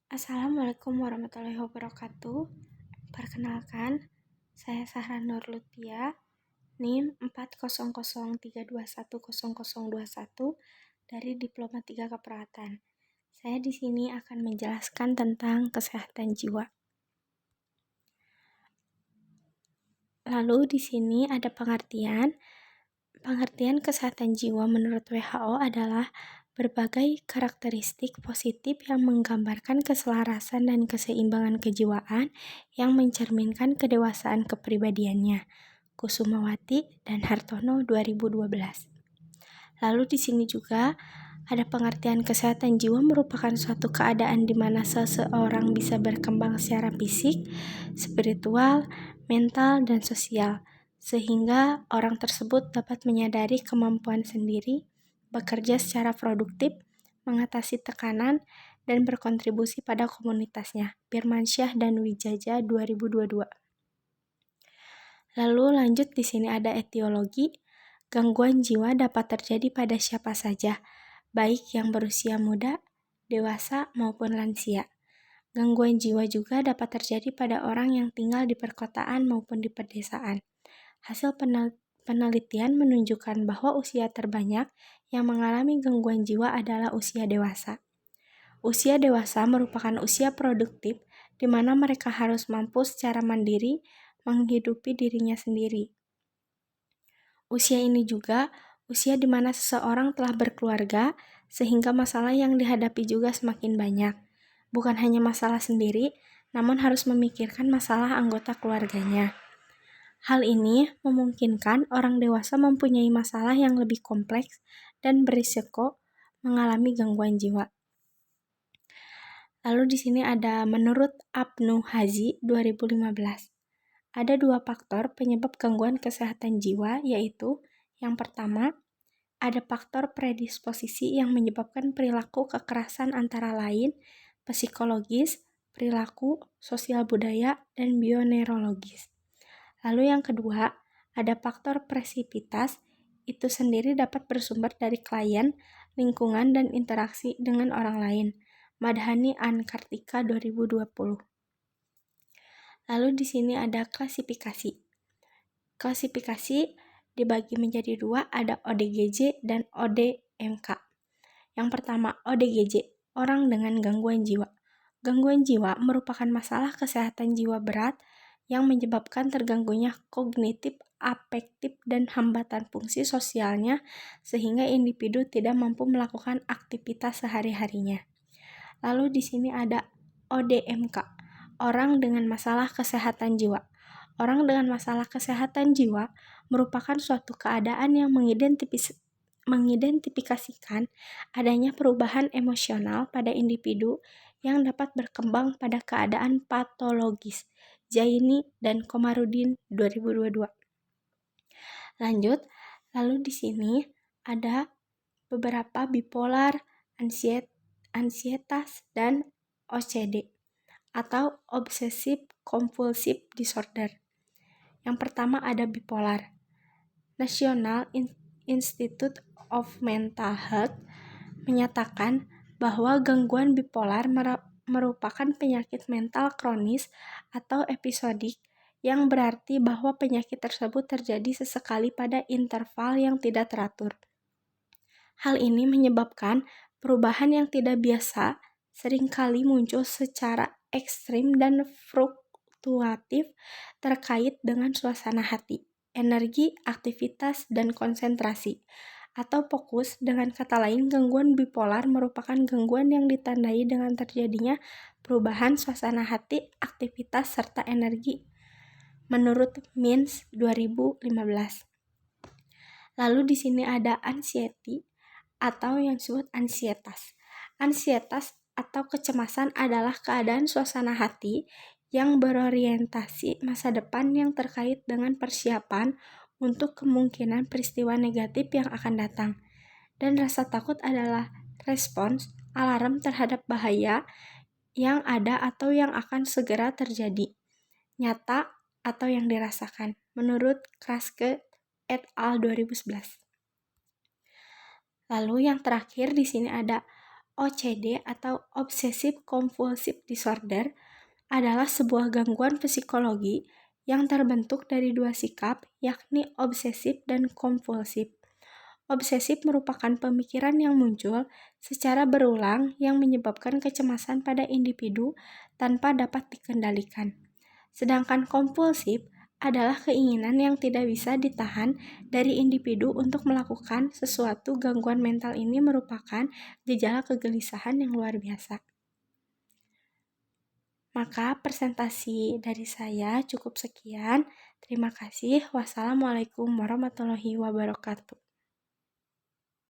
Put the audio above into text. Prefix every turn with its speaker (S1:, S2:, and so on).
S1: Assalamualaikum warahmatullahi wabarakatuh. Perkenalkan, saya Sahra Nur Lutia, NIM 40032100021 dari Diploma 3 Keperawatan. Saya di sini akan menjelaskan tentang kesehatan jiwa. Lalu di sini ada pengertian. Pengertian kesehatan jiwa menurut WHO adalah berbagai karakteristik positif yang menggambarkan keselarasan dan keseimbangan kejiwaan yang mencerminkan kedewasaan kepribadiannya. Kusumawati dan Hartono 2012. Lalu di sini juga ada pengertian kesehatan jiwa merupakan suatu keadaan di mana seseorang bisa berkembang secara fisik, spiritual, mental, dan sosial, sehingga orang tersebut dapat menyadari kemampuan sendiri, bekerja secara produktif, mengatasi tekanan, dan berkontribusi pada komunitasnya. Firmansyah dan Wijaja 2022. Lalu lanjut di sini ada etiologi. Gangguan jiwa dapat terjadi pada siapa saja, baik yang berusia muda, dewasa, maupun lansia. Gangguan jiwa juga dapat terjadi pada orang yang tinggal di perkotaan maupun di pedesaan. Hasil penelitian menunjukkan bahwa usia terbanyak yang mengalami gangguan jiwa adalah usia dewasa. Usia dewasa merupakan usia produktif di mana mereka harus mampu secara mandiri menghidupi dirinya sendiri. Usia ini juga usia di mana seseorang telah berkeluarga, sehingga masalah yang dihadapi juga semakin banyak. Bukan hanya masalah sendiri, namun harus memikirkan masalah anggota keluarganya. Hal ini memungkinkan orang dewasa mempunyai masalah yang lebih kompleks dan berisiko mengalami gangguan jiwa. Lalu di sini ada menurut Abnu Hazi 2015. Ada 2 faktor penyebab gangguan kesehatan jiwa, yaitu yang pertama, ada faktor predisposisi yang menyebabkan perilaku kekerasan antara lain psikologis, perilaku, sosial budaya, dan bioneurologis. Lalu yang kedua, ada faktor presipitas, itu sendiri dapat bersumber dari klien, lingkungan, dan interaksi dengan orang lain. Madhani Ankartika 2020. Lalu di sini ada klasifikasi. Klasifikasi dibagi menjadi 2, ada ODGJ dan ODMK. Yang pertama, ODGJ, orang dengan gangguan jiwa. Gangguan jiwa merupakan masalah kesehatan jiwa berat yang menyebabkan terganggunya kognitif, afektif, dan hambatan fungsi sosialnya sehingga individu tidak mampu melakukan aktivitas sehari-harinya. Lalu di sini ada ODMK, orang dengan masalah kesehatan jiwa. Orang dengan masalah kesehatan jiwa merupakan suatu keadaan yang mengidentifikasikan adanya perubahan emosional pada individu yang dapat berkembang pada keadaan patologis. Jaini dan Komarudin 2022. Lanjut, lalu di sini ada beberapa bipolar, ansietas, dan OCD atau Obsessive Compulsive Disorder. Yang pertama ada bipolar. National Institute of Mental Health menyatakan bahwa gangguan bipolar merupakan penyakit mental kronis atau episodik yang berarti bahwa penyakit tersebut terjadi sesekali pada interval yang tidak teratur. Hal ini menyebabkan perubahan yang tidak biasa seringkali muncul secara ekstrim dan fluktuatif terkait dengan suasana hati, energi, aktivitas, dan konsentrasi, atau fokus. Dengan kata lain, gangguan bipolar merupakan gangguan yang ditandai dengan terjadinya perubahan suasana hati, aktivitas, serta energi, menurut Mintz 2015. Lalu di sini ada anxiety atau yang disebut ansietas. Ansietas atau kecemasan adalah keadaan suasana hati yang berorientasi masa depan yang terkait dengan persiapan untuk kemungkinan peristiwa negatif yang akan datang. Dan rasa takut adalah respons alarm terhadap bahaya yang ada atau yang akan segera terjadi, nyata atau yang dirasakan, menurut Kraske et al. 2011. Lalu yang terakhir di sini ada OCD atau Obsessive Compulsive Disorder adalah sebuah gangguan psikologi yang terbentuk dari dua sikap, yakni obsesif dan kompulsif. Obsesif merupakan pemikiran yang muncul secara berulang yang menyebabkan kecemasan pada individu tanpa dapat dikendalikan. Sedangkan kompulsif adalah keinginan yang tidak bisa ditahan dari individu untuk melakukan sesuatu. Gangguan mental ini merupakan gejala kegelisahan yang luar biasa. Maka presentasi dari saya cukup sekian. Terima kasih. Wassalamualaikum warahmatullahi wabarakatuh.